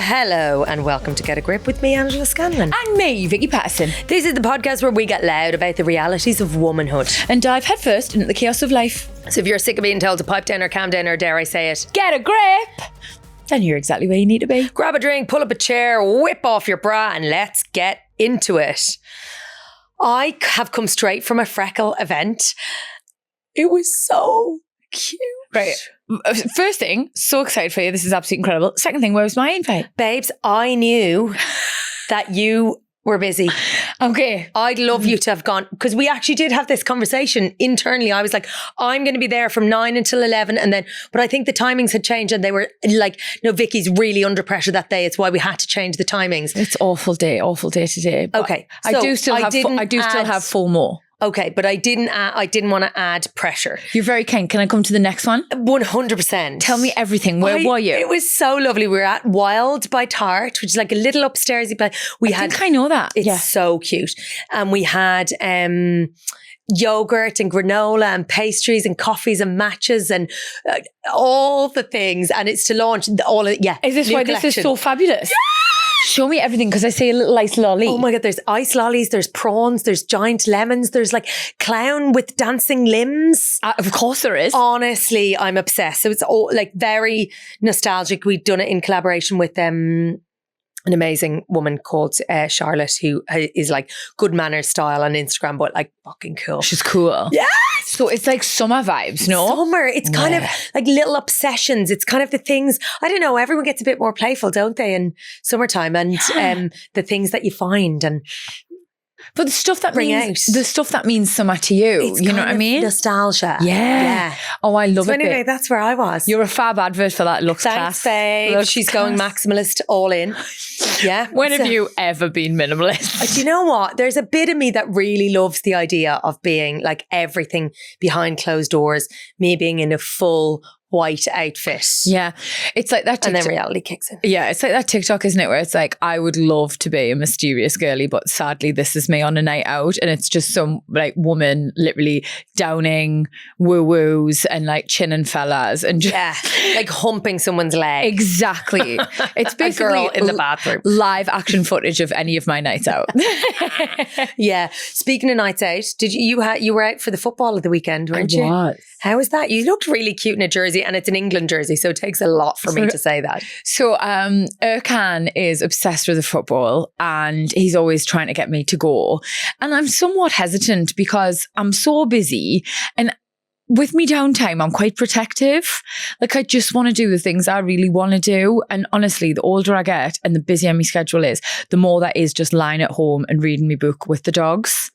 Hello and welcome to Get a Grip with me, Angela Scanlon. And me, Vicky Patterson. This is the podcast where we get loud about the realities of womanhood. And dive headfirst into the chaos of life. So if you're sick of being told to pipe down or calm down, or dare I say it, get a grip, then you're exactly where you need to be. Grab a drink, pull up a chair, whip off your bra and let's get into it. I have come straight from a freckle event. It was so cute. Right. First thing, so excited for you. This is absolutely incredible. Second thing, where was my invite? Babes, I knew that you were busy. Okay. I'd love you to have gone, because we actually did have this conversation internally. I was like, I'm going to be there from 9 until 11 and then, but I think the timings had changed and they were like, no, Vicky's really under pressure that day. It's why we had to change the timings. It's awful day today. Okay. I do still have full more. Okay, but I didn't want to add pressure. You're very kind. Can I come to the next one? 100%. Tell me everything. Where were you? It was so lovely. We were at Wild by Tart, which is like a little upstairsy place. I think I know that. It's so cute. And we had yogurt and granola and pastries and coffees and matches and all the things. And it's to launch all of, yeah. Is this why collection. This is so fabulous? Yeah! Show me everything, because I say a little ice lolly. Oh my God, there's ice lollies, there's prawns, there's giant lemons, there's like clown with dancing limbs. Of course there is. Honestly, I'm obsessed. So it's all like very nostalgic. We've done it in collaboration with an amazing woman called Charlotte, who is like good manners style on Instagram, but like fucking cool. She's cool. Yeah. So it's like summer vibes, no? Summer. It's kind of like little obsessions. It's kind of the things, I don't know, everyone gets a bit more playful, don't they, in summertime, and the things that you find and but the stuff that means summer to you. It's you know what I mean? Nostalgia. Yeah. Oh, I love it. Anyway, that's where I was. You're a fab advert for that. Looks Thanks, class. babe. Looks She's class. going maximalist all in. Yeah. When have you ever been minimalist? Do you know what? There's a bit of me that really loves the idea of being like everything behind closed doors, me being in a full white outfit. Yeah. It's like that TikTok. And then reality kicks in. Yeah. It's like that TikTok, isn't it? Where it's like, I would love to be a mysterious girly, but sadly this is me on a night out. And it's just some like woman literally downing woo-woos and like chinning fellas and just like humping someone's leg. Exactly. It's basically a girl in the bathroom. Live action footage of any of my nights out. Yeah. Speaking of nights out, you were out for the football of the weekend, weren't you? I was. How was that? You looked really cute in a jersey, and it's an England jersey, so it takes a lot for me to say that. So Erkan is obsessed with the football and he's always trying to get me to go. And I'm somewhat hesitant because I'm so busy, and with me downtime, I'm quite protective. Like I just want to do the things I really want to do. And honestly, the older I get and the busier my schedule is, the more that is just lying at home and reading my book with the dogs.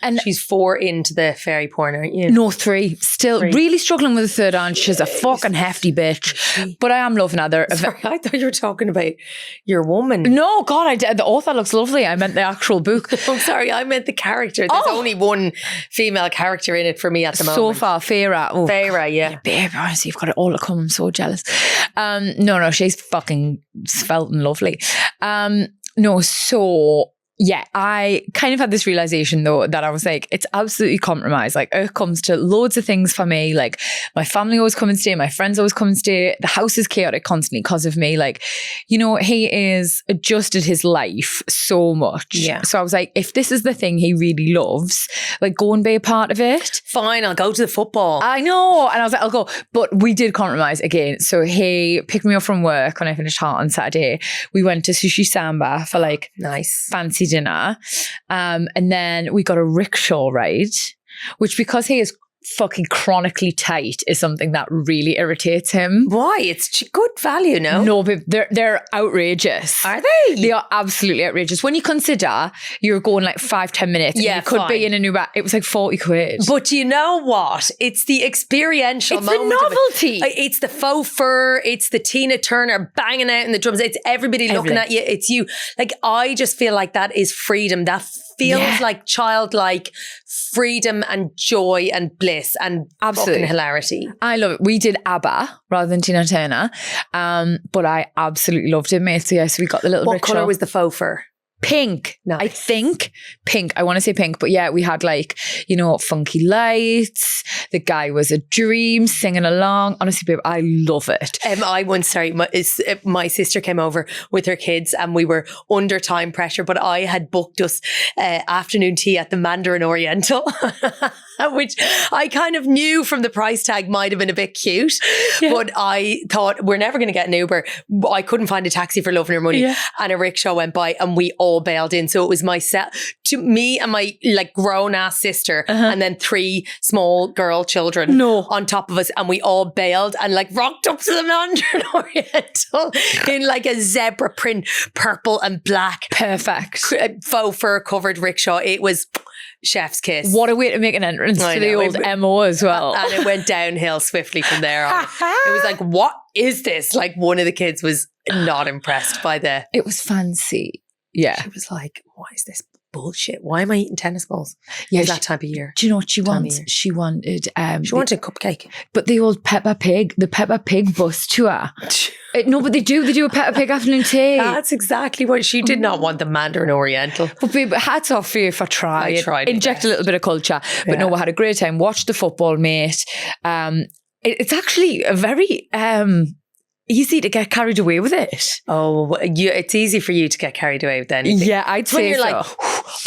And she's 4 into the fairy porn, aren't you? No, 3. Still really struggling with the third one. She's a fucking hefty bitch. But I am loving her. Sorry, I thought you were talking about your woman. No, God, the author looks lovely. I meant the actual book. I'm sorry, I meant the character. There's only one female character in it for me at the moment. So far, Farah. Oh, Farah, yeah. Babe, honestly, you've got it all to come. I'm so jealous. No, she's fucking svelte and lovely. Yeah, I kind of had this realization though that I was like, it's absolutely compromised. Like it comes to loads of things for me. Like my family always come and stay. My friends always come and stay. The house is chaotic constantly because of me. Like, you know, he is adjusted his life so much. Yeah. So I was like, if this is the thing he really loves, like go and be a part of it. Fine, I'll go to the football. I know. And I was like, I'll go. But we did compromise again. So he picked me up from work when I finished Heart on Saturday. We went to Sushi Samba for like nice fancy dinner, and then we got a rickshaw ride, which because he is fucking chronically tight is something that really irritates him. Why? It's good value, no? No, but they're outrageous. Are they? They are absolutely outrageous. When you consider you're going like 5-10 minutes, yeah, and you could be in a new it was like 40 quid. But you know what? It's the experiential moment. It's the novelty. It's the faux fur. It's the Tina Turner banging out in the drums. It's everybody looking at you. It's you. Like, I just feel like that is freedom. That feels like childlike freedom and joy and bliss and fucking hilarity. I love it. We did ABBA rather than Tina Turner, but I absolutely loved it, mate. So yes, we got the little What rickshaw. colour was the faux fur? Pink. Nice. I think pink. I want to say pink, but yeah, we had like, you know, funky lights. The guy was a dream singing along. Honestly, babe, I love it. My sister came over with her kids and we were under time pressure, but I had booked us afternoon tea at the Mandarin Oriental, which I kind of knew from the price tag might have been a bit cute, but I thought we're never going to get an Uber. I couldn't find a taxi for love nor money, and a rickshaw went by and we all bailed in. So it was me and my like grown ass sister, and then 3 small girl children on top of us, and we all bailed and like rocked up to the Mandarin Oriental in like a zebra print, purple and black, perfect faux fur covered rickshaw. It was chef's kiss. What a way to make an entrance to the old MO as well. And it went downhill swiftly from there on. It was like, what is this? Like, one of the kids was not impressed by It was fancy. Yeah. She was like, what is this bullshit? Why am I eating tennis balls? Yeah, it's that time of year. Do you know what she wants? She wanted a cupcake. But the old Peppa Pig bus tour. No, but they do a Peppa Pig afternoon tea. That's exactly what she did. Not want the Mandarin Oriental. But babe, hats off for you for trying. I tried. Inject a little bit of culture. But no, we had a great time. Watched the football, mate. It's actually a very easy to get carried away with it. Oh, it's easy for you to get carried away with anything. Yeah, I'd say when you're so. Like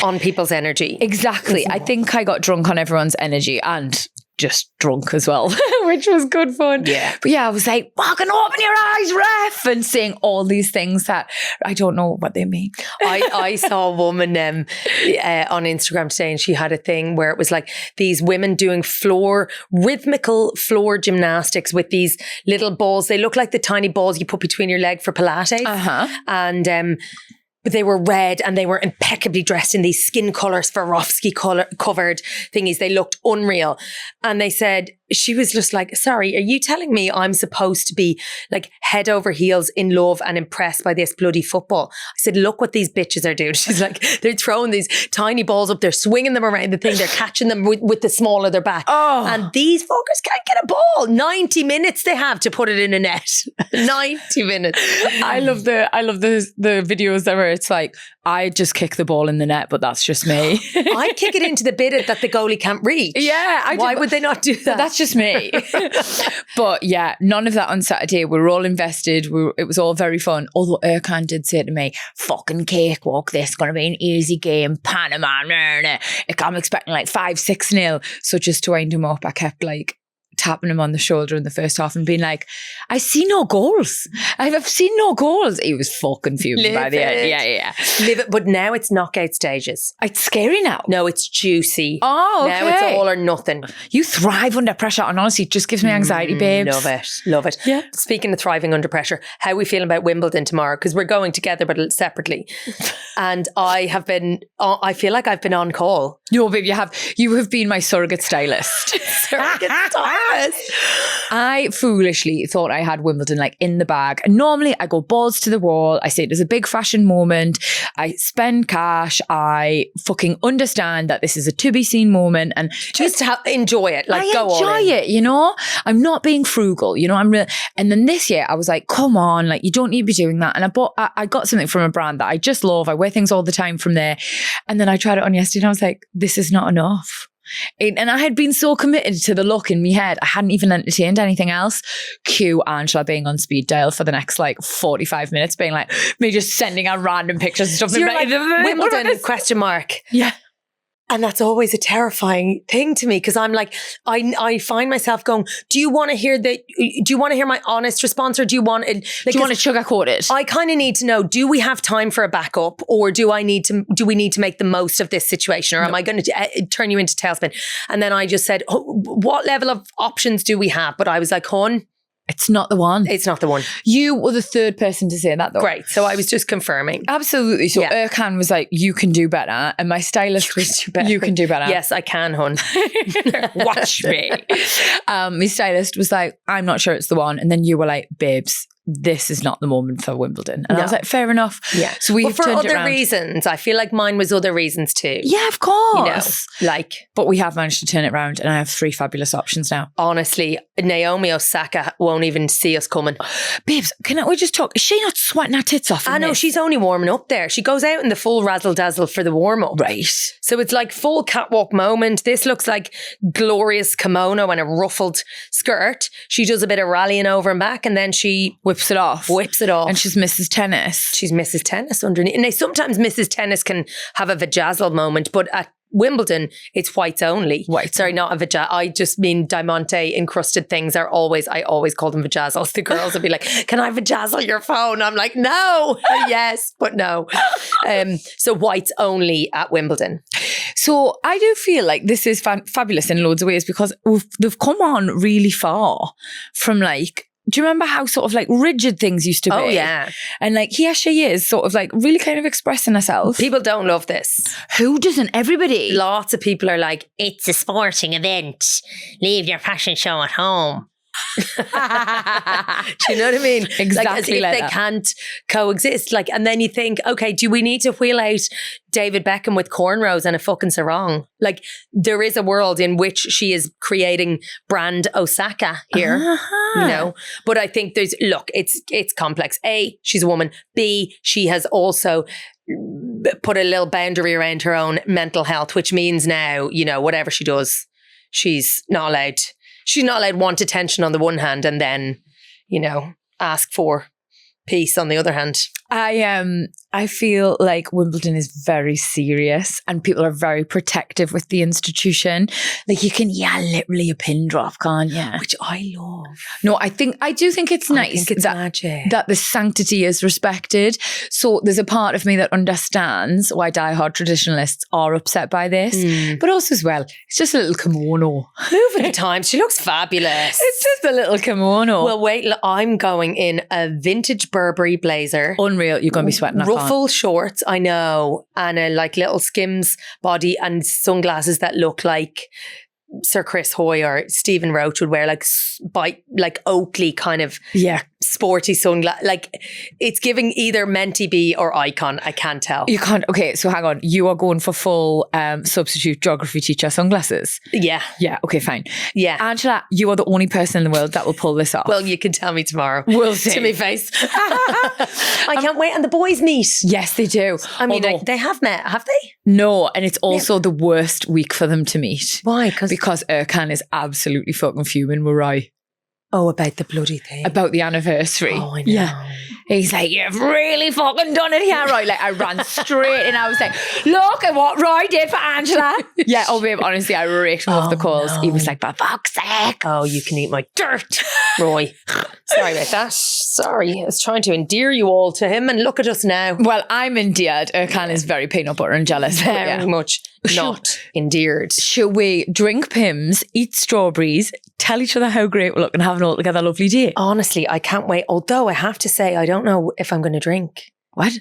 on people's energy. Exactly. I think I got drunk on everyone's energy and just drunk as well, which was good fun. Yeah. But yeah, I was like, fucking open your eyes, ref, and saying all these things that I don't know what they mean. I saw a woman on Instagram today, and she had a thing where it was like these women doing rhythmical floor gymnastics with these little balls. They look like the tiny balls you put between your leg for Pilates. And but they were red and they were impeccably dressed in these skin colours, Swarovski covered thingies. They looked unreal. And they said, she was just like, sorry, are you telling me I'm supposed to be like head over heels in love and impressed by this bloody football? I said, look what these bitches are doing. She's like, they're throwing these tiny balls up, they're swinging them around the thing, they're catching them with the small of their back. Oh. And these fuckers can't get a ball. 90 minutes they have to put it in a net. 90 minutes. I love the videos that where it's like, I just kick the ball in the net, but that's just me. I kick it into the bit that the goalie can't reach. Yeah. Why would they not do that? That's just me. But yeah, none of that on Saturday. We were all invested. It was all very fun. Although Erkan did say to me, fucking cakewalk, this is going to be an easy game. Panama, I'm expecting like 5-6-0. So just to wind him up, I kept like tapping him on the shoulder in the first half and being like, I see no goals. I've seen no goals. He was fucking fuming by the end. Yeah. Live it. But now it's knockout stages. It's scary now. No, it's juicy. Oh, okay. Now it's all or nothing. You thrive under pressure, and honestly, it just gives me anxiety, babes. Love it. Yeah. Speaking of thriving under pressure, how are we feeling about Wimbledon tomorrow? Because we're going together but separately. And I feel like I've been on call. No, babe, you have been my surrogate stylist. I foolishly thought I had Wimbledon like in the bag. And normally I go balls to the wall. I say it is a big fashion moment. I spend cash. I fucking understand that this is a to be seen moment and just enjoy it. Like I go all enjoy in. it, you know? I'm not being frugal, you know? I'm real. And then this year I was like, come on, like you don't need to be doing that. And I got something from a brand that I just love. I wear things all the time from there. And then I tried it on yesterday and I was like, this is not enough. And I had been so committed to the look in my head, I hadn't even entertained anything else. Cue Angela being on speed dial for the next like 45 minutes, being like, me just sending out random pictures and stuff. So you're like, Wimbledon ? Yeah. And that's always a terrifying thing to me because I'm like, I find myself going, do you want to hear my honest response or do you want it? Like, do you want to sugarcoat it? I kind of need to know, do we have time for a backup or do we need to make the most of this situation or am I going to turn you into tailspin? And then I just said, what level of options do we have? But I was like, hon, it's not the one. It's not the one. You were the third person to say that though. Great. So I was just confirming. Absolutely. So Erkan was like, you can do better. And my stylist was, you can do better. Yes, I can, hon. Watch me. My stylist was like, I'm not sure it's the one. And then you were like, babes, this is not the moment for Wimbledon. And I was like, fair enough. Yeah. So we for turned it other around. reasons. I feel like mine was other reasons too. Yeah, of course. But we have managed to turn it around, and I have 3 fabulous options now. Honestly, Naomi Osaka won't even see us coming. Babes, can we just talk? Is she not sweating her tits off? I know, she's only warming up there. She goes out in the full razzle dazzle for the warm up. Right. So it's like full catwalk moment. This looks like glorious kimono and a ruffled skirt. She does a bit of rallying over and back, and then she whips it off. And she's Mrs. Tennis. She's Mrs. Tennis underneath. And sometimes Mrs. Tennis can have a vajazzle moment, but at Wimbledon, it's whites only. White. Sorry, not a vajazzle. I just mean diamante encrusted things I always call them vajazzles. The girls will be like, can I vajazzle your phone? I'm like, no. Yes, but no. So whites only at Wimbledon. So I do feel like this is fabulous in loads of ways, because they've come on really far from like, do you remember how sort of like rigid things used to be? Oh, yeah. And like here she is sort of like really kind of expressing herself. People don't love this. Who doesn't? Everybody. Lots of people are like, It's a sporting event. Leave your fashion show at home. do you know what I mean? Exactly like they can't coexist. Like, and then you think, okay, do we need to wheel out David Beckham with cornrows and a fucking sarong? Like, there is a world in which she is creating brand Osaka here, you know. But I think it's complex. A, she's a woman. B, she has also put a little boundary around her own mental health, which means now, you know, whatever she does, she's not allowed want attention on the one hand and then, you know, ask for peace on the other hand. I feel like Wimbledon is very serious and people are very protective with the institution. Like you can literally a pin drop, can't you? Which I love. No, I do think it's nice. I think it's magic. That the sanctity is respected. So there's a part of me that understands why diehard traditionalists are upset by this. But also as well, it's just a little kimono. Move at the time. She looks fabulous. It's just a little kimono. Well, wait, I'm going in a vintage Burberry blazer. Unreal. You're going to be sweating that ruffle shorts, I know, and a like little Skims body and sunglasses that look like Sir Chris Hoy or Stephen Roach would wear, like Oakley kind of sporty sunglasses. Like it's giving either Menti B or Icon. I can't tell. You can't. Okay, so hang on. You are going for full substitute geography teacher sunglasses. Yeah. Yeah. Okay. Fine. Yeah. Angela, you are the only person in the world that will pull this off. Well, you can tell me tomorrow. We'll see. To me face. I can't wait. And the boys meet. Yes, they do. I mean, they have met, have they? No, and it's also the worst week for them to meet. Why? Because Erkan is absolutely fucking fuming with Roy. Oh, about the bloody thing. About the anniversary. Oh, I know. Yeah. He's like, you've really fucking done it here, Roy. Like, I ran straight and I was like, look at what Roy did for Angela. Yeah, oh, babe, honestly, I raked him off the calls. No. He was like, for fuck's sake. Oh, you can eat my dirt, Roy. Sorry about that. Sorry. I was trying to endear you all to him and look at us now. Well, I'm endeared. Erkan is very peanut butter and jealous. Very much not endeared. Should we drink Pims, eat strawberries, tell each other how great we look and have an altogether lovely day? Honestly, I can't wait. Although I have to say, I don't know if I'm going to drink. What?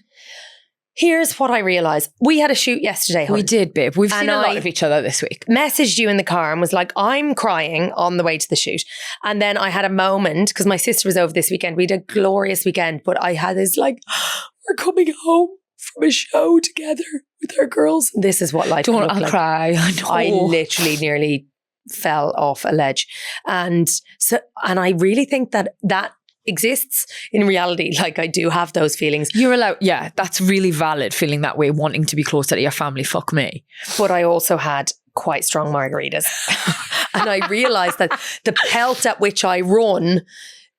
Here's what I realised. We had a shoot yesterday, hon. We did, babe. We've seen a lot of each other this week. Messaged you in the car and was like, I'm crying on the way to the shoot. And then I had a moment, because my sister was over this weekend. We had a glorious weekend, but I had this like, we're coming home from a show together with our girls. This is what life can look like. I'll cry. I know. I literally nearly fell off a ledge. And I really think that exists in reality. Like I do have those feelings. You're allowed, yeah, that's really valid, feeling that way, wanting to be closer to your family, fuck me. But I also had quite strong margaritas. And I realised that the pelt at which I run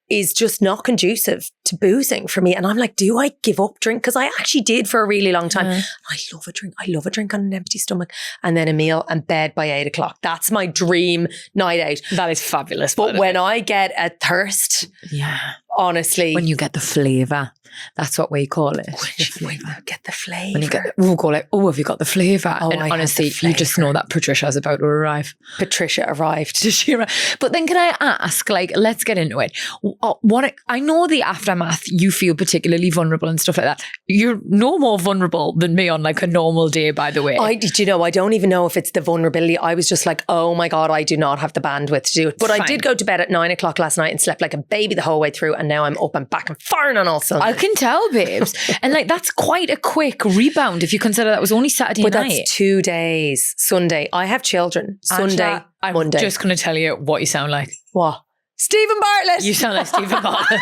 is just not conducive to boozing for me. And I'm like, do I give up drink? Because I actually did for a really long time. I love a drink. I love a drink on an empty stomach. And then a meal and bed by 8 o'clock. That's my dream night out. That is fabulous. But when I get a thirst, honestly. When you get the flavour. That's what we call it. When you get the flavour. We'll call it, oh, have you got the flavour? Oh, and honestly, you just know that Patricia's about to arrive. Patricia arrived. Does she arrive? But then can I ask, like, let's get into it. I know the aftermath, you feel particularly vulnerable and stuff like that. You're no more vulnerable than me on like a normal day, by the way. I don't even know if it's the vulnerability. I was just like, oh my God, I do not have the bandwidth to do it. But I did go to bed at 9 o'clock last night and slept like a baby the whole way through and now I'm up and back and firing on all cylinders. I can tell, babes. And like, that's quite a quick rebound if you consider that was only Saturday But night. that's 2 days. Sunday. I have children. Sunday, Angela, I'm Monday. just going to tell you what you sound like. What? Stephen Bartlett. You sound like Stephen Bartlett.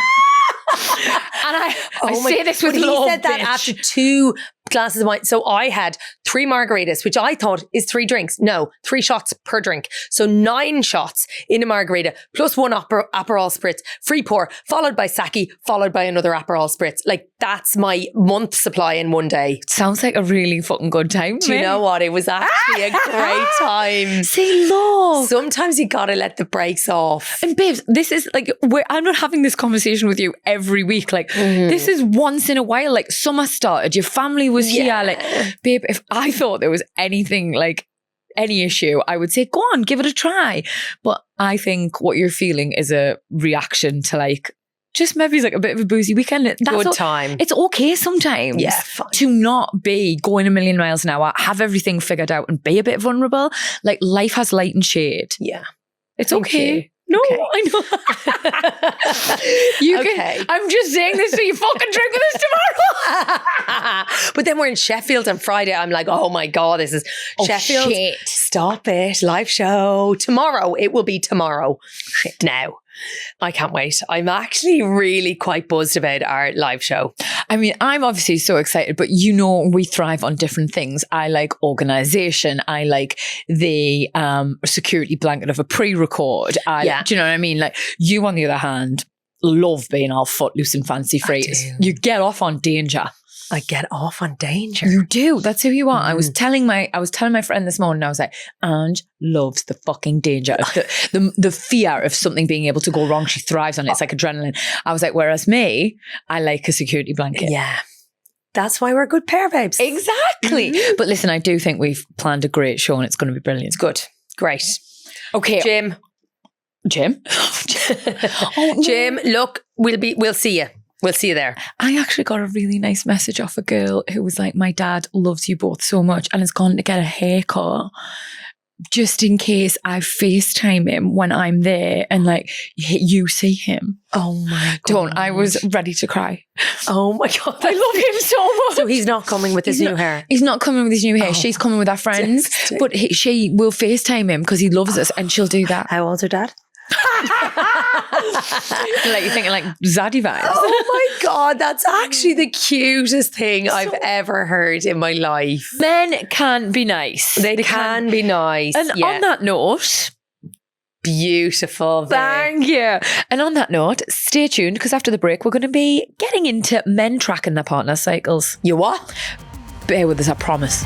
And I say this with but love, he said that bitch. after 2 glasses of wine. So I had 3 margaritas, which I thought is 3 drinks. No, 3 shots per drink. So 9 shots in a margarita, plus 1 Aperol Spritz, free pour, followed by sake, followed by another Aperol Spritz. Like, that's my month supply in one day. Sounds like a really fucking good time. Do you know what? It was actually a great time. Say love. Sometimes you gotta let the brakes off. And babes, this is like, I'm not having this conversation with you every week. Like, this is once in a while. Like, summer started, your family was here. Like, babe, if I thought there was anything like any issue, I would say, go on, give it a try. But I think what you're feeling is a reaction to like, just maybe like a bit of a boozy weekend. That's Good time. It's okay sometimes to not be going a million miles an hour, have everything figured out and be a bit vulnerable. Like, life has light and shade. Yeah. It's Thank okay. you. No, Okay. I know. You can, I'm just saying this so you fucking drink with us tomorrow. But then we're in Sheffield on Friday. I'm like, oh my God, this is Sheffield. Shit. Stop it. Live show. Tomorrow. It will be tomorrow. Shit. Now. I can't wait. I'm actually really quite buzzed about our live show. I mean, I'm obviously so excited, but you know, we thrive on different things. I like organization. I like the security blanket of a pre-record. Do you know what I mean? Like, you, on the other hand, love being all footloose and fancy free. You get off on danger. I get off on danger. You do. That's who you are. I was telling my friend this morning, I was like, Ange loves the fucking danger. The fear of something being able to go wrong. She thrives on it. It's like adrenaline. I was like, whereas me, I like a security blanket. Yeah. That's why we're a good pair, babes. Exactly. But listen, I do think we've planned a great show and it's going to be brilliant. It's good. Great. Okay. Jim. Oh, Jim, look, we'll see you. We'll see you there. I actually got a really nice message off a girl who was like, my dad loves you both so much and has gone to get a haircut just in case I FaceTime him when I'm there and like you see him. Oh my God. Don't. I was ready to cry. Oh my God. I love him so much. So he's not coming with his new hair? He's not coming with his new hair. She's coming with her friends. But she will FaceTime him because he loves us and she'll do that. How old's her dad? Like, you're thinking like zaddy vibes. Oh my God, that's actually the cutest thing I've ever heard in my life. Men can be nice. They can be nice. And on that note, beautiful. Thank you. And on that note, stay tuned because after the break, we're going to be getting into men tracking their partner cycles. You what? Bear with us, I promise.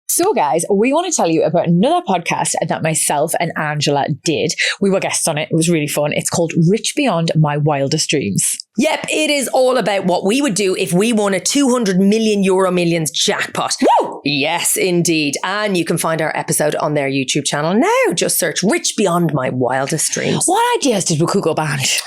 So guys, we want to tell you about another podcast that myself and Angela did. We were guests on it. It was really fun. It's called Rich Beyond My Wildest Dreams. Yep, it is all about what we would do if we won a 200 million euro millions jackpot. Woo! Yes, indeed. And you can find our episode on their YouTube channel now. Just search Rich Beyond My Wildest Dreams. What ideas did we cook up, Ange?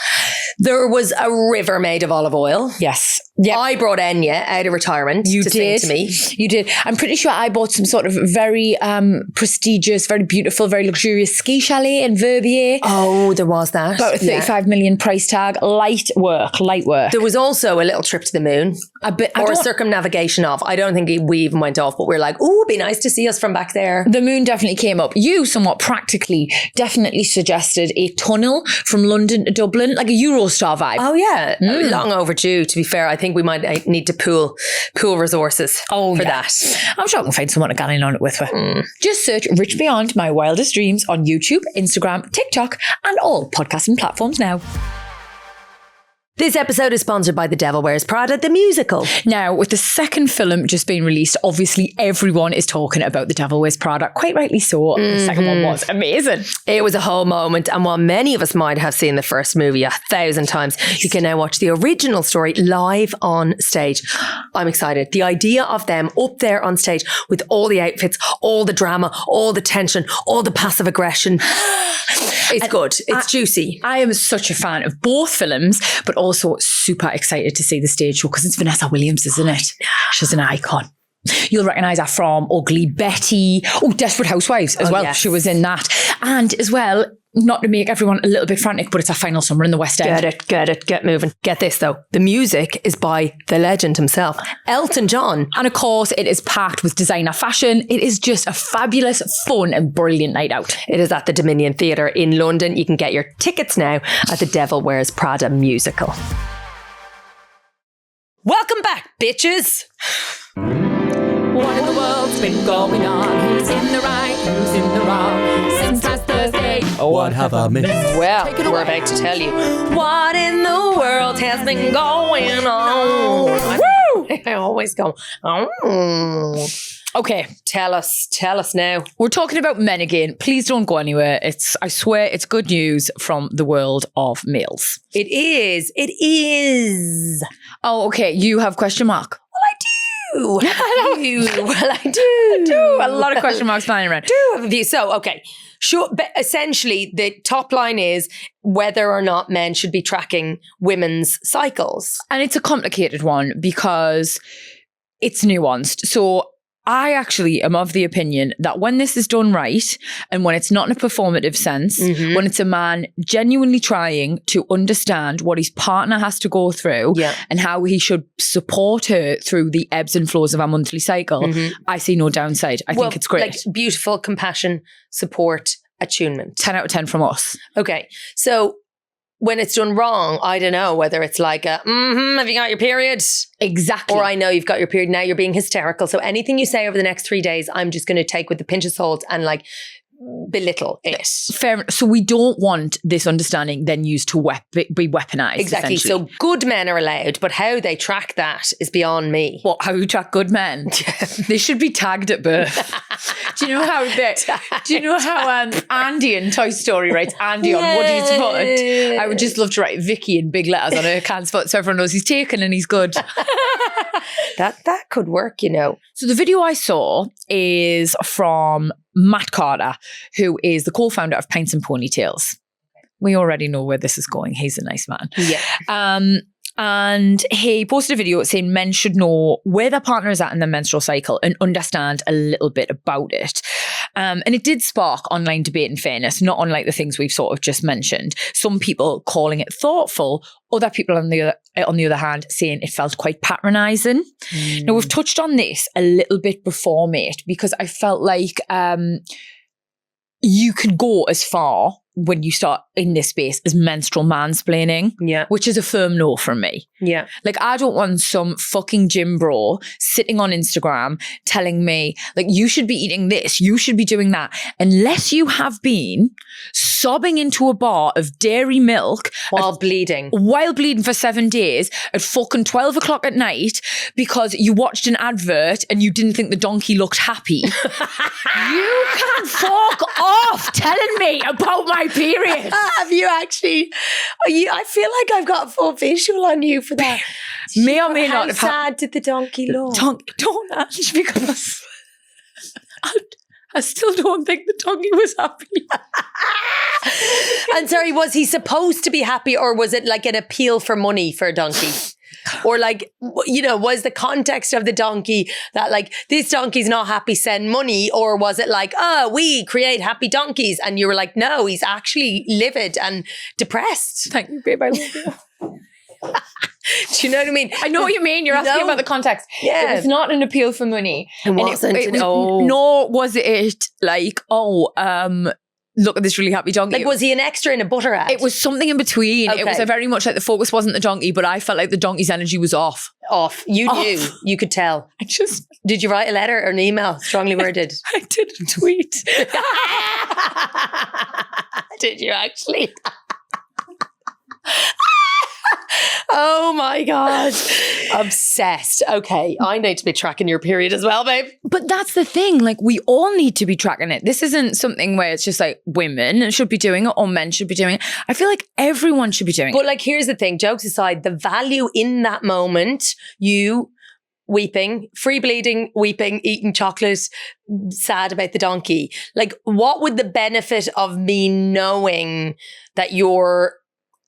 There was a river made of olive oil. Yes. Yep. I brought Enya out of retirement to sing to me. You did. I'm pretty sure I bought some sort of very prestigious, very beautiful, very luxurious ski chalet in Verbier. Oh, there was that. About a 35 million price tag. Light work. There was also a little trip to the moon. Or a circumnavigation of. I don't think we even went off, but we're like, oh, it'd be nice to see us from back there. The moon definitely came up. You somewhat practically definitely suggested a tunnel from London to Dublin, like a Eurostar vibe. Oh yeah. Long overdue, to be fair. I think we might need to pool resources for that. I'm sure I can find someone to get in on it with her. Just search Rich Beyond My Wildest Dreams on YouTube, Instagram, TikTok, and all podcasting platforms now. This episode is sponsored by The Devil Wears Prada, the musical. Now, with the second film just being released, obviously everyone is talking about The Devil Wears Prada. Quite rightly so. The second one was amazing. It was a whole moment. And while many of us might have seen the first movie 1,000 times, you can now watch the original story live on stage. I'm excited. The idea of them up there on stage with all the outfits, all the drama, all the tension, all the passive aggression. It's good. It's juicy. I am such a fan of both films, but also super excited to see the stage show because it's Vanessa Williams, isn't it? She's an icon. You'll recognise her from Ugly Betty. Oh, Desperate Housewives as well. Yes. She was in that. And as well, not to make everyone a little bit frantic, but it's a final summer in the West End. Get moving. Get this though. The music is by the legend himself, Elton John. And of course, it is packed with designer fashion. It is just a fabulous, fun and brilliant night out. It is at the Dominion Theatre in London. You can get your tickets now at the Devil Wears Prada musical. Welcome back, bitches. What in the world's been going on? Who's in the right? Who's in the wrong? Since last Thursday. What have I missed? Well, we're about to tell you what in the world has been going on. Woo! I always go, oh. Okay, Tell us now. we're talking about men again. Please don't go anywhere. I swear, it's good news from the world of males. It is. Oh, okay. You have question mark. Well, I do. A lot of question marks flying around. do have a view. So, okay. Sure, but essentially, the top line is whether or not men should be tracking women's cycles. And it's a complicated one because it's nuanced. So I actually am of the opinion that when this is done right and when it's not in a performative sense, when it's a man genuinely trying to understand what his partner has to go through and how he should support her through the ebbs and flows of our monthly cycle, I see no downside. I think it's great. Like beautiful compassion, support, attunement. 10 out of 10 from us. Okay. So when it's done wrong, I don't know whether it's like have you got your period? Exactly. Or I know you've got your period, now you're being hysterical. So anything you say over the next 3 days, I'm just going to take with a pinch of salt and like belittle it. Fair. So we don't want this understanding then used to be weaponized. Exactly. So good men are allowed, but how they track that is beyond me. What, how you track good men? They should be tagged at birth. Do you know how Andy in Toy Story writes Andy on Woody's foot? I would just love to write Vicky in big letters on her can's foot so everyone knows he's taken and he's good. That could work, you know. So the video I saw is from Matt Carter, who is the co-founder of Pints and Ponytails. We already know where this is going. He's a nice man. Yeah. And he posted a video saying men should know where their partner is at in their menstrual cycle and understand a little bit about it. And it did spark online debate, in fairness, not unlike the things we've sort of just mentioned. Some people calling it thoughtful, other people on the other hand saying it felt quite patronising. Now, we've touched on this a little bit before, mate, because I felt like you could go as far when you start in this space as menstrual mansplaining, which is a firm no from me. Yeah. Like, I don't want some fucking gym bro sitting on Instagram telling me, like, you should be eating this, you should be doing that, unless you have been sobbing into a bar of dairy milk while bleeding for 7 days at fucking 12 o'clock at night because you watched an advert and you didn't think the donkey looked happy. You can fuck off telling me about my period. Have you actually? I feel like I've got a full visual on you for that. May or may How not have sad did the donkey look? Don't ask, because I still don't think the donkey was happy. And sorry, was he supposed to be happy, or was it like an appeal for money for a donkey? Or like, you know, was the context of the donkey that like, this donkey's not happy, send money? Or was it like, oh, we create happy donkeys? And you were like, no, he's actually livid and depressed. Thank you, babe. I love you. Do you know what I mean? I know what you mean. You're asking about the context. Yeah. It was not an appeal for money. It wasn't. Nor was it like, look at this really happy donkey. Like, was he an extra in a butter ad? It was something in between. Okay. It was very much like the focus wasn't the donkey, but I felt like the donkey's energy was off. You knew. You could tell. Did you write a letter or an email? Strongly worded. I did a tweet. Did you actually? Oh my God. Obsessed. Okay. I need to be tracking your period as well, babe. But that's the thing. Like, we all need to be tracking it. This isn't something where it's just like women should be doing it or men should be doing it. I feel like everyone should be doing it. But like, here's the thing, jokes aside, the value in that moment, you weeping, free bleeding, weeping, eating chocolate, sad about the donkey. Like, what would the benefit of me knowing that you're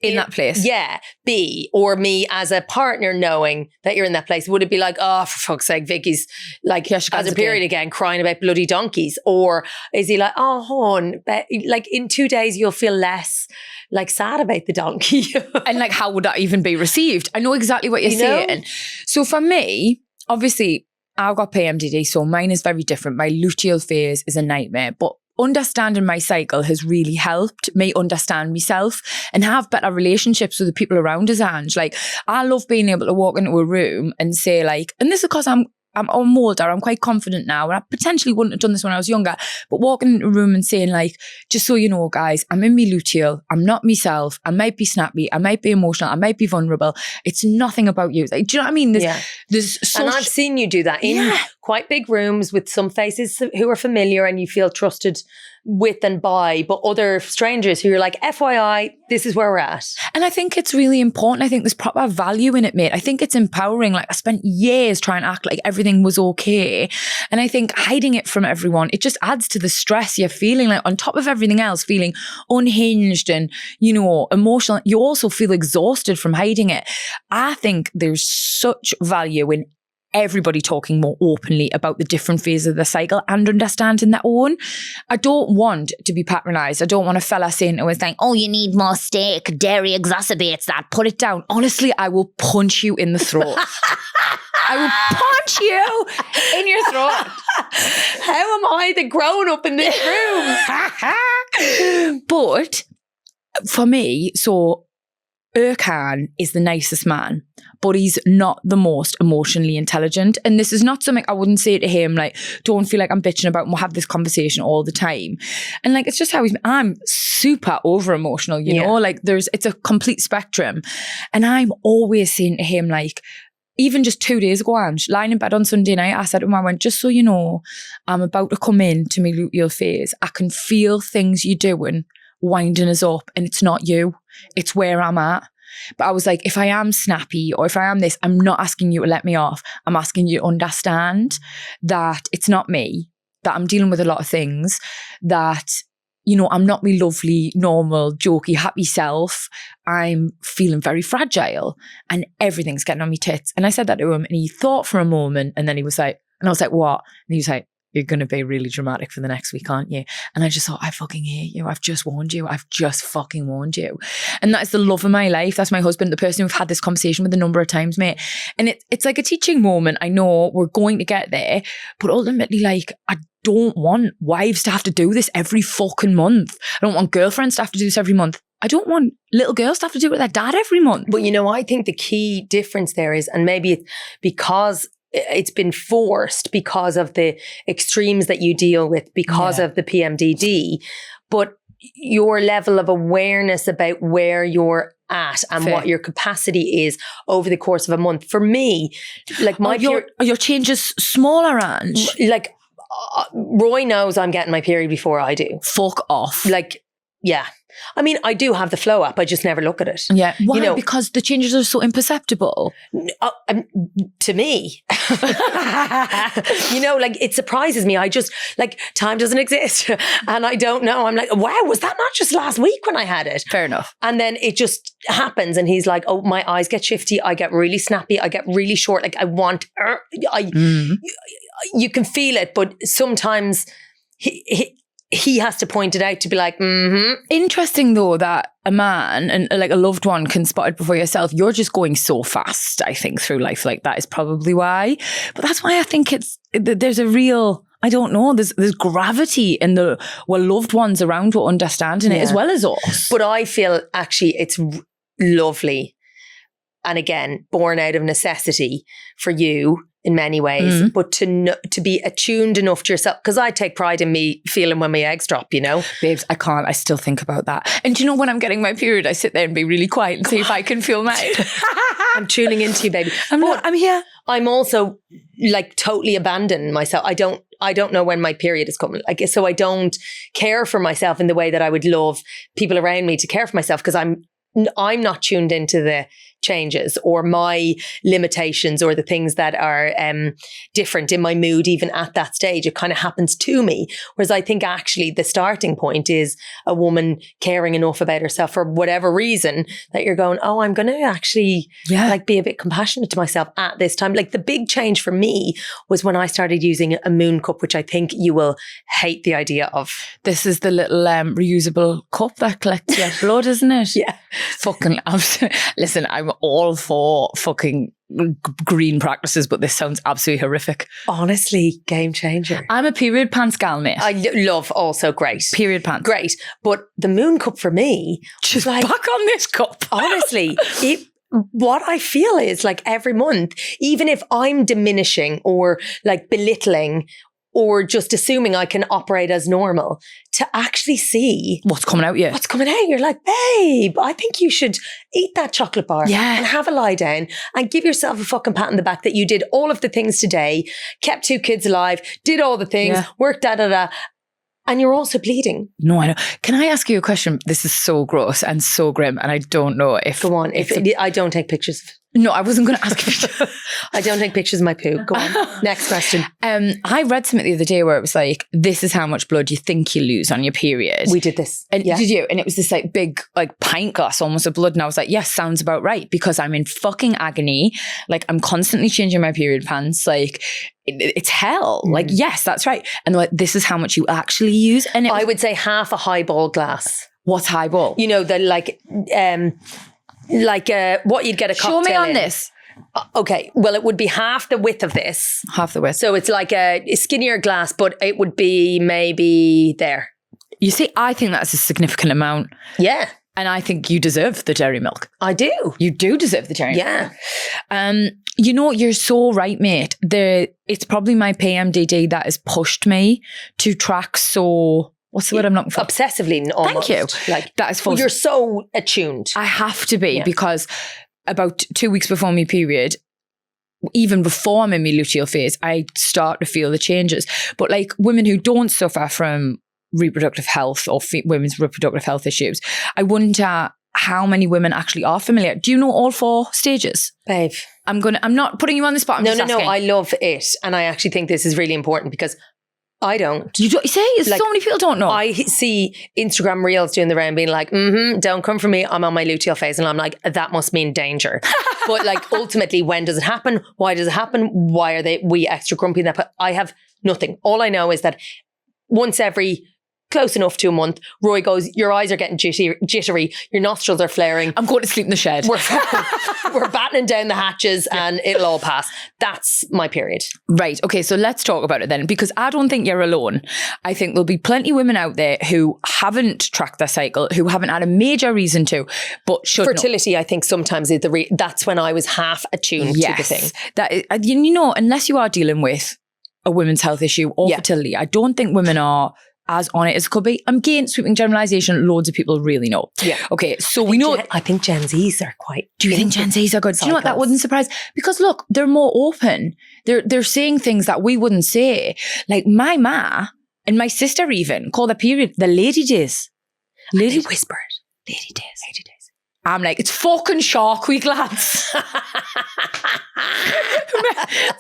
in that place. Yeah. B, or me as a partner knowing that you're in that place. Would it be like, oh, for fuck's sake, Vicky's like, Yeah, she has comes a period again, crying about bloody donkeys? Or is he like, oh, hon, like in 2 days, you'll feel less like sad about the donkey. And like, how would that even be received? I know exactly what you're saying. So for me, obviously, I've got PMDD, so mine is very different. My luteal phase is a nightmare, but understanding my cycle has really helped me understand myself and have better relationships with the people around us, Ange. Like, I love being able to walk into a room and say like, and this is because I'm older, I'm quite confident now, and I potentially wouldn't have done this when I was younger, but walking into a room and saying like, just so you know, guys, I'm in me luteal, I'm not myself, I might be snappy, I might be emotional, I might be vulnerable, it's nothing about you. Like, do you know what I mean? There's and I've seen you do that in quite big rooms with some faces who are familiar and you feel trusted with and by, but other strangers who you're like, FYI, this is where we're at. And I think it's really important. I think there's proper value in it, mate. I think it's empowering. Like, I spent years trying to act like everything was okay. And I think hiding it from everyone, it just adds to the stress you're feeling. Like, on top of everything else, feeling unhinged and, you know, emotional, you also feel exhausted from hiding it. I think there's such value in everybody talking more openly about the different phases of the cycle and understanding their own. I don't want to be patronised. I don't want a fella saying to us like, Oh, you need more steak. Dairy exacerbates that. put it down. Honestly, I will punch you in the throat. I will punch you in your throat. How am I the grown up in this room? But for me, so Erkan is the nicest man, but he's not the most emotionally intelligent. And this is not something I wouldn't say to him, like, don't feel like I'm bitching about, and we'll have this conversation all the time. And like, it's just how I'm super over emotional, you know, like it's a complete spectrum. And I'm always saying to him, like, even just 2 days ago, Ange, lying in bed on Sunday night, I said to him, I went, just so you know, I'm about to come into my luteal phase. I can feel things you're doing winding us up, and it's not you, it's where I'm at. But I was like, if I am snappy or if I am this, I'm not asking you to let me off. I'm asking you to understand that it's not me, that I'm dealing with a lot of things, that, you know, I'm not my lovely, normal, jokey, happy self. I'm feeling very fragile and everything's getting on my tits. And I said that to him, and he thought for a moment, and then he was like, and I was like, what? And he was like, you're going to be really dramatic for the next week, aren't you? And I just thought, I fucking hate you. I've just warned you. I've just fucking warned you. And that is the love of my life. That's my husband, the person we've had this conversation with a number of times, mate. And it's like a teaching moment. I know we're going to get there, but ultimately, like, I don't want wives to have to do this every fucking month. I don't want girlfriends to have to do this every month. I don't want little girls to have to do it with their dad every month. But you know, I think the key difference there is, and maybe it's because it's been forced because of the extremes that you deal with, because of the PMDD, but your level of awareness about where you're at and what your capacity is over the course of a month. For me, like my are your changes smaller, Ange? Like Roy knows I'm getting my period before I do. Fuck off. Like, yeah. I mean, I do have the flow up. I just never look at it. Yeah. Why? You know, because the changes are so imperceptible. To me. You know, like, it surprises me. I just, like, time doesn't exist. And I don't know. I'm like, wow, was that not just last week when I had it? Fair enough. And then it just happens. And he's like, oh, my eyes get shifty. I get really snappy. I get really short. Like, I want, you can feel it. But sometimes he has to point it out to be like, Interesting though that a man and like a loved one can spot it before yourself. You're just going so fast, I think, through life. Like, that is probably why. But that's why I think there's a real, I don't know, there's gravity in loved ones around who understanding it as well as us. But I feel actually it's lovely. And again, born out of necessity for you in many ways, but to be attuned enough to yourself, because I take pride in me feeling when my eggs drop, you know? Babes, I can't. I still think about that. And do you know, when I'm getting my period, I sit there and be really quiet and see if I can feel mine. I'm tuning into you, baby. I'm here. I'm also like totally abandoned myself. I don't know when my period is coming. Like, so I don't care for myself in the way that I would love people around me to care for myself, because I'm I'm not tuned into the changes or my limitations or the things that are different in my mood, even at that stage. It kind of happens to me. Whereas I think actually the starting point is a woman caring enough about herself for whatever reason that you're going, oh, I'm going to actually like be a bit compassionate to myself at this time. Like the big change for me was when I started using a moon cup, which I think you will hate the idea of. This is the little reusable cup that collects your blood, isn't it? Yeah. Fucking listen, I'm all for fucking green practices, but this sounds absolutely horrific. Honestly, game changer. I'm a period pants gal, mate. I love also great. Period pants. Great. But the moon cup for me, just like, back on this cup. Honestly, what I feel is like every month, even if I'm diminishing or like belittling or just assuming I can operate as normal, to actually see what's coming out, what's coming out. You're like, babe, I think you should eat that chocolate bar and have a lie down and give yourself a fucking pat on the back that you did all of the things today, kept 2 kids alive, did all the things, worked and you're also bleeding. No, I know. Can I ask you a question? This is so gross and so grim, and I don't know if... Go on. I don't take pictures. No, I wasn't going to ask you. I don't take pictures of my poo. Go on. Next question. I read something the other day where it was like, this is how much blood you think you lose on your period. We did this. And did you? And it was this like big like pint glass almost of blood. And I was like, yes, sounds about right. Because I'm in fucking agony. Like I'm constantly changing my period pants. Like it's hell. Like, yes, that's right. And they're like, this is how much you actually use. And I would say half a highball glass. What's highball? You know, the what you'd get a cocktail in. Show me on in. this. Okay, well, it would be half the width of this. Half the width. So it's like a skinnier glass, but it would be maybe there. You see, I think that's a significant amount. Yeah. And I think you deserve the dairy milk. I do. You do deserve the dairy milk. Yeah. You know, you're so right, mate. It's probably my PMDD that has pushed me to track so... What's the word I'm looking for? Obsessively, almost. Thank you. Like that is false. You're so attuned. I have to be because about 2 weeks before my period, even before I'm in my luteal phase, I start to feel the changes. But like women who don't suffer from reproductive health or women's reproductive health issues, I wonder how many women actually are familiar. Do you know all 4 stages? Babe. I'm not putting you on the spot. I'm just asking. I love it. And I actually think this is really important because I don't. You say like, so many people don't know. I see Instagram reels doing the round being like, don't come for me. I'm on my luteal phase. And I'm like, that must mean danger. But like ultimately, when does it happen? Why does it happen? Why are we extra grumpy? But I have nothing. All I know is that once every close enough to a month, Roy goes, your eyes are getting jittery, your nostrils are flaring. I'm going to sleep in the shed. We're battening down the hatches and it'll all pass. That's my period. Right. Okay. So let's talk about it then, because I don't think you're alone. I think there'll be plenty of women out there who haven't tracked their cycle, who haven't had a major reason to, but should Fertility, know. I think sometimes is that's when I was half attuned to the thing. That is, you know, unless you are dealing with a women's health issue or fertility, I don't think women are as on it as could be. I'm again sweeping generalization. Loads of people really know. Yeah. Okay. So we know. I think Gen Zs are quite. Do you think Gen Zs are good? Do you know what? That wouldn't surprise. Because look, they're more open. They're saying things that we wouldn't say. Like my ma and my sister even call the period the lady days. Lady whispered. Lady days. Lady days. I'm like, it's fucking Shark Week, lads.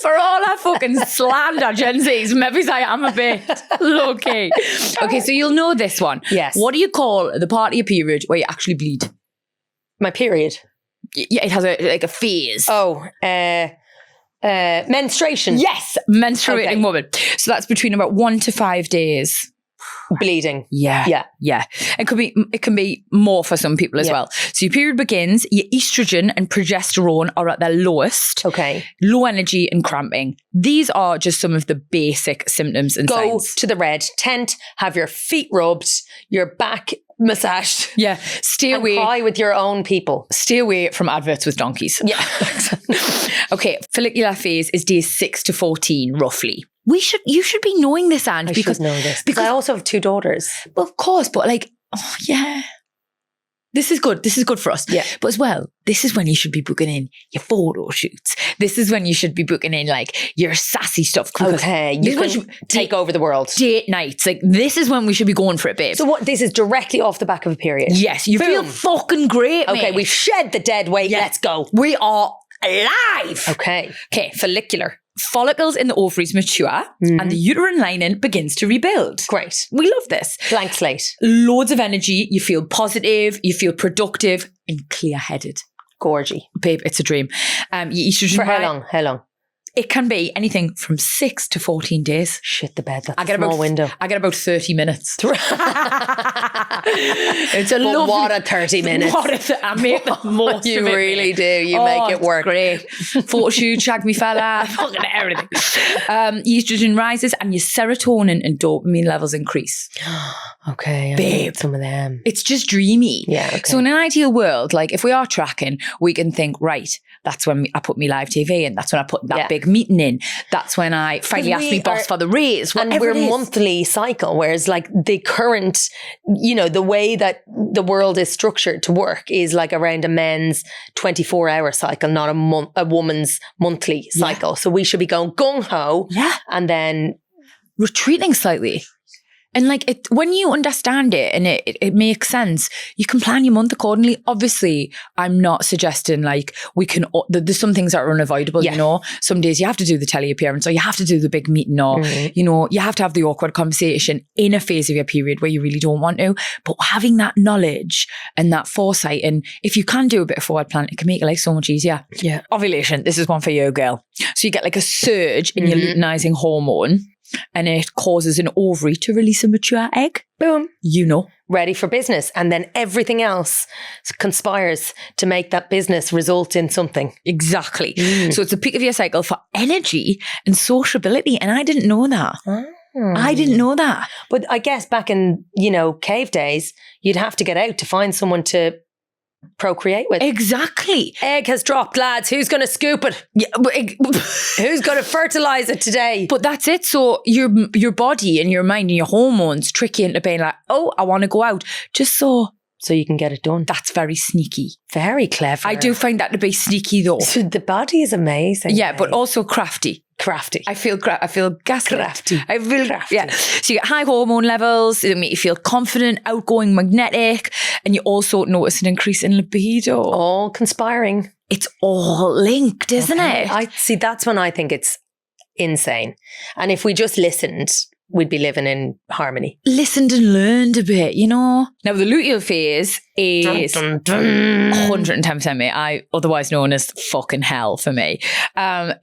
For all our fucking slander, Gen Zs, maybe I am a bit low-key. Okay, so you'll know this one. Yes. What do you call the part of your period where you actually bleed? My period? Yeah, it has a phase. Oh, menstruation. Yes, menstruating woman. So that's between about 1 to 5 days. Bleeding. Yeah. It can be more for some people as well. So your period begins, your estrogen and progesterone are at their lowest. Okay. Low energy and cramping. These are just some of the basic symptoms and signs. Go to the red tent, have your feet rubbed, your back massaged. Yeah. Stay away. Cry with your own people. Stay away from adverts with donkeys. Yeah. Okay. Follicular phase is days 6 to 14, roughly. You should be knowing this, Ange. I should know this. Because I also have 2 daughters. Well, of course, but like, oh yeah. This is good. This is good for us. Yeah. But as well, this is when you should be booking in your photo shoots. This is when you should be booking in like your sassy stuff. Okay. You can take over the world. Date nights. Like this is when we should be going for it, babe. So what, this is directly off the back of a period? Yes. You feel fucking great, Okay, mate. we've shed the dead weight. Yeah. Let's go. We are alive. Okay. Okay. Follicular. Follicles in the ovaries mature and the uterine lining begins to rebuild. Great. We love this. Blank slate. Loads of energy. You feel positive. You feel productive and clear-headed. Gorgy. Babe, it's a dream. Your estrogen For how long? How long? It can be anything from 6 to 14 days. Shit the bed. That's I get a small window. I get about 30 minutes. It's a But lovely. what a 30 minutes. I make the most You of it. really do. You make it it's work. Great. Photo shoot, shag me fella, fucking everything. Your estrogen rises and your serotonin and dopamine levels increase. Okay. I Babe. need some of them. It's just dreamy. Yeah. Okay. So in an ideal world, like if we are tracking, we can think, right, that's when I put me live TV in. That's when I put that big meeting in. That's when I finally asked me boss for the raise. And we're monthly cycle, whereas like the current, the way that the world is structured to work is like around a men's 24-hour cycle, not a woman's monthly cycle. So we should be going gung-ho and then retreating slightly. And like when you understand it and it makes sense, you can plan your month accordingly. Obviously, I'm not suggesting like there's some things that are unavoidable, Some days you have to do the telly appearance or you have to do the big meeting or, you have to have the awkward conversation in a phase of your period where you really don't want to. But having that knowledge and that foresight, and if you can do a bit of forward plan, it can make your life so much easier. Yeah. Ovulation, this is one for you, girl. So you get like a surge in your luteinizing hormone. And it causes an ovary to release a mature egg. Boom. Ready for business. And then everything else conspires to make that business result in something. Exactly. So it's the peak of your cycle for energy and sociability. And I didn't know that. I didn't know that. But I guess back in, cave days, you'd have to get out to find someone to procreate with. Exactly. Egg has dropped, lads. Who's going to scoop it? Yeah, who's going to fertilize it today? But that's it. So your body and your mind and your hormones trick you into being like, oh, I want to go out just so you can get it done. That's very sneaky. Very clever. I do find that to be sneaky though. The body is amazing. Yeah, but also crafty. I feel gaslit. crafty. I feel crafty. Yeah. So you get high hormone levels. It make you feel confident, outgoing, magnetic, and you also notice an increase in libido. All conspiring. It's all linked, isn't it? I see. That's when I think it's insane. And if we just listened, we'd be living in harmony. Listened and learned a bit, Now the luteal phase is 110%, mate. Otherwise known as fucking hell for me.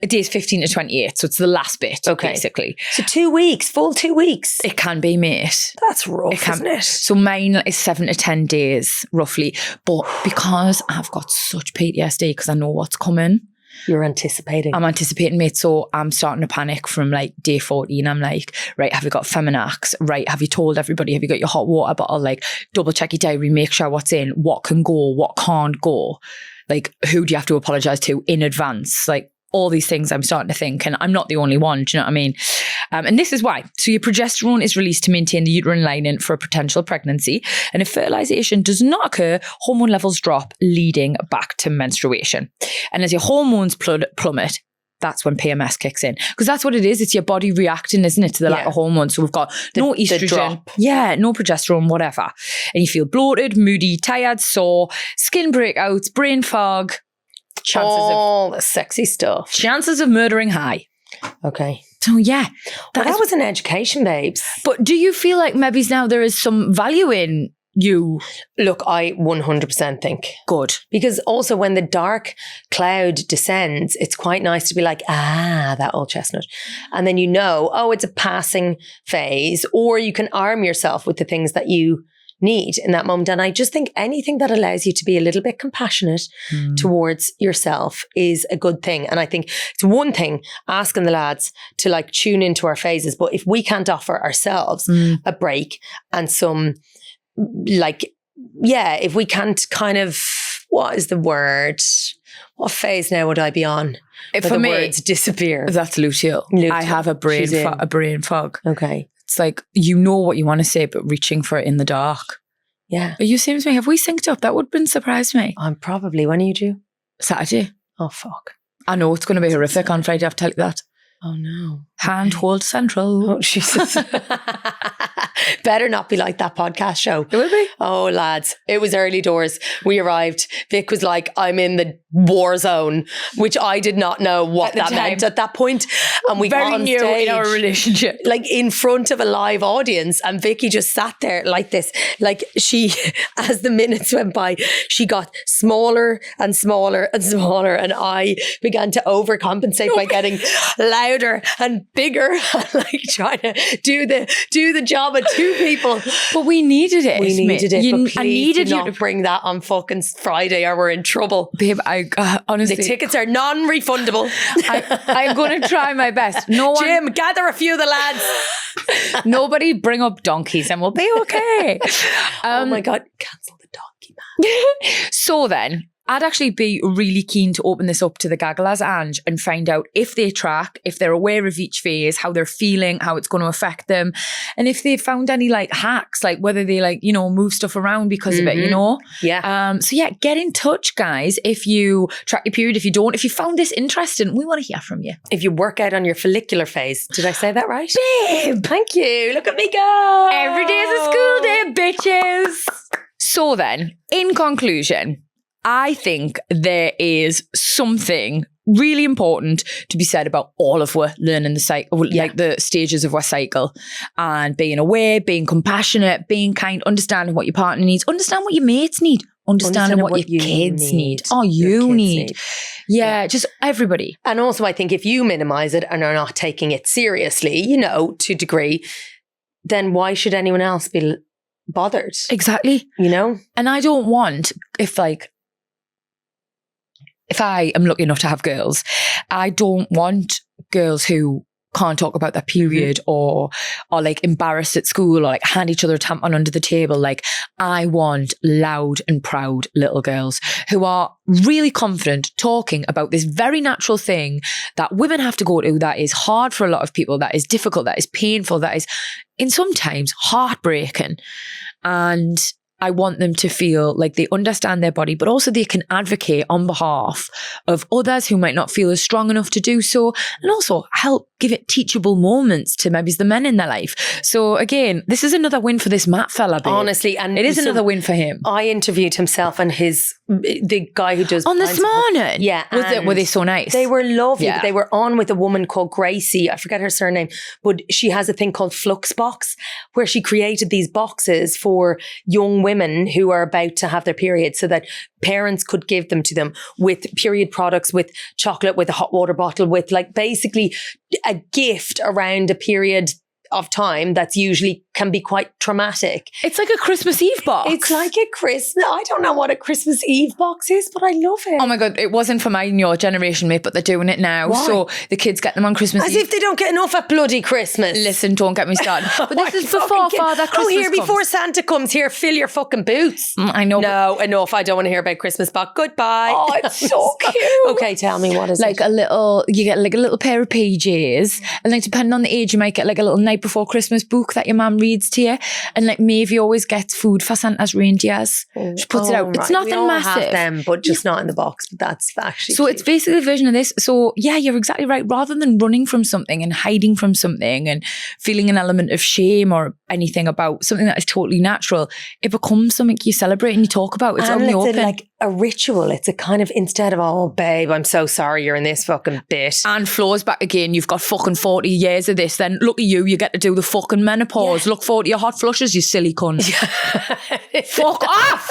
Days 15 to 28, so it's the last bit, basically. So 2 weeks, full 2 weeks. It can be, mate. That's rough, isn't it? So mine is 7 to 10 days, roughly. But because I've got such PTSD, because I know what's coming. You're anticipating. I'm anticipating, mate. So I'm starting to panic from like day 14. I'm like, right, have you got Feminax? Right, have you told everybody? Have you got your hot water bottle? Like, double check your diary, make sure what's in, what can go, what can't go. Like, who do you have to apologize to in advance? Like, all these things I'm starting to think, and I'm not the only one, do you know what I mean? And this is why. So your progesterone is released to maintain the uterine lining for a potential pregnancy. And if fertilization does not occur, hormone levels drop, leading back to menstruation. And as your hormones plummet, that's when PMS kicks in. Because that's what it is. It's your body reacting, isn't it, to the lack of hormones. So we've got no estrogen. Drop. Yeah, no progesterone, whatever. And you feel bloated, moody, tired, sore, skin breakouts, brain fog. All the sexy stuff. Chances of murdering high. Okay. So yeah. That was an education, babes. But do you feel like maybe now there is some value in you? Look, I 100% think. Good. Because also when the dark cloud descends, it's quite nice to be like, that old chestnut. And then it's a passing phase, or you can arm yourself with the things that you need in that moment. And I just think anything that allows you to be a little bit compassionate towards yourself is a good thing. And I think it's one thing asking the lads to like tune into our phases, but if we can't offer ourselves a break and some if we can't kind of, what is the word? What phase now would I be on? For me, words disappear. That's luteal. I have a brain fog. Okay. It's like, you know what you want to say, but reaching for it in the dark. Yeah. Are you saying to me, have we synced up? That would have been surprised me. I'm probably, when are you due? Saturday. Oh, fuck. I know it's going to be horrific on Friday, I have to tell you that. Oh, no. Handhold Central. Oh, Jesus. Better not be like that podcast show. It will be. Oh, lads, it was early doors. We arrived. Vic was like, I'm in the war zone, which I did not know what that meant at that point. And we got Very on new stage, in our relationship. like in front of a live audience, and Vicky just sat there like this. Like she, as the minutes went by, she got smaller and smaller and smaller, and I began to overcompensate by getting louder and bigger, and like trying to do the job of two people. But we needed it. We needed it. But please I needed do you not bring that on fucking Friday, or we're in trouble. Babe, I honestly, The tickets are non-refundable. I'm going to try my best. No one, Jim, gather a few of the lads. nobody bring up donkeys and we'll be okay. Oh my God, cancel the donkey, man. So then, I'd actually be really keen to open this up to the gagglers, Ange, and find out if they track, if they're aware of each phase, how they're feeling, how it's going to affect them, and if they've found any like hacks, like whether they like, you know, move stuff around because of it, you know? Yeah. So yeah, get in touch, guys. If you track your period, if you don't, if you found this interesting, we want to hear from you. If you work out on your follicular phase. Did I say that right? Babe! Thank you. Look at me go. Every day is a school day, bitches. So then, in conclusion, I think there is something really important to be said about all of our learning the cycle, like the stages of our cycle, and being aware, being compassionate, being kind, understanding what your partner needs, understand what your mates need, understanding what your kids need, or you need. Yeah, just everybody. And also, I think if you minimize it and are not taking it seriously, you know, to a degree, then why should anyone else be bothered? Exactly. You know? And I don't want, if I am lucky enough to have girls, I don't want girls who can't talk about their period or like embarrassed at school or like hand each other a tampon under the table. Like, I want loud and proud little girls who are really confident talking about this very natural thing that women have to go to, that is hard for a lot of people, that is difficult, that is painful, that is in sometimes heartbreaking. And I want them to feel like they understand their body, but also they can advocate on behalf of others who might not feel as strong enough to do so, and also help give it teachable moments to maybe the men in their life. So again, this is another win for this Matt fella, babe. Honestly, and it is another win for him. I interviewed himself and the guy who does on this morning. Yeah. Were they so nice? They were lovely. Yeah. But they were on with a woman called Gracie. I forget her surname, but she has a thing called Flux Box, where she created these boxes for young women who are about to have their period, so that parents could give them to them with period products, with chocolate, with a hot water bottle, with like basically a gift around a period of time that's usually can be quite traumatic. It's like a Christmas Eve box. It's like a Christmas. I don't know what a Christmas Eve box is, but I love it. Oh my God, it wasn't for mine and your generation, mate, but they're doing it now. Why? So the kids get them on Christmas As Eve. if they don't get enough at bloody Christmas. Listen, don't get me started. But this is before Father Christmas Oh, here, comes. before Santa comes, here, fill your fucking boots. I know. No, enough. I don't want to hear about Christmas box. Goodbye. Oh, it's so cute. Okay, tell me, what is like it? you get like a little pair of PJs, and like depending on the age, you might get like a little night before Christmas book that your mum reads to you, and like Maeve always gets food for Santa's reindeers. She puts it out. It's nothing we all massive. have them, but just not in the box. But that's actually so cute. it's basically a version of this. So yeah, you're exactly right. Rather than running from something and hiding from something and feeling an element of shame or anything about something that is totally natural, it becomes something you celebrate and you talk about. It's and on the it's open. like a ritual. It's a kind of, instead of, oh babe, I'm so sorry you're in this fucking bit. And Flo's back again. You've got fucking 40 years of this. Then look at you. You get to do the fucking menopause. Look forward to your hot flushes, you silly cunt. Fuck off.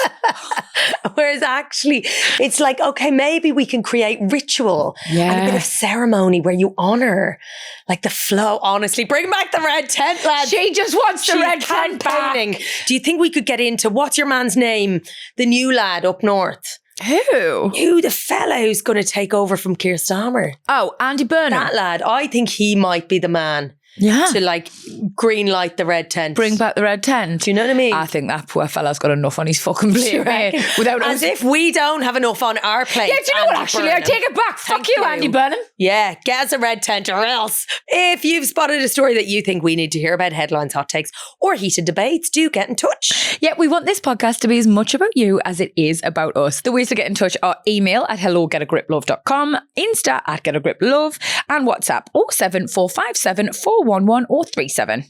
Whereas actually, it's like, okay, maybe we can create ritual and a bit of ceremony where you honour like the flow. Honestly, bring back the red tent, lad. She just wants the red tent campaigning. back. Do you think we could get into, what's your man's name? The new lad up north. Who? The fella who's going to take over from Keir Starmer. Oh, Andy Burnham. That lad. I think he might be the man. to like green light the red tent. Bring back the red tent. Do you know what I mean? I think that poor fella's got enough on his fucking plate, mate. Without As if we don't have enough on our plate. Yeah, do you know what, actually? I take it back. Fuck you, Andy Burnham. Yeah, get us a red tent or else. If you've spotted a story that you think we need to hear about, headlines, hot takes, or heated debates, do get in touch. Yeah, we want this podcast to be as much about you as it is about us. The ways to get in touch are email at hello@getagriplove.com, Insta at getagriplove, and WhatsApp 07457 411 037.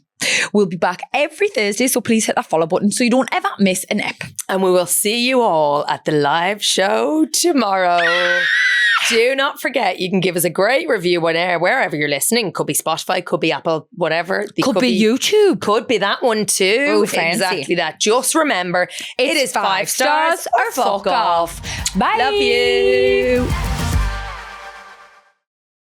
We'll be back every Thursday, so please hit that follow button so you don't ever miss an ep. And we will see you all at the live show tomorrow. Do not forget, you can give us a great review wherever you're listening. Could be Spotify, could be Apple, whatever. Could be YouTube. Could be that one too. Oh, fancy. Exactly that. Just remember, it is 5 stars or fuck off. Bye. Love you.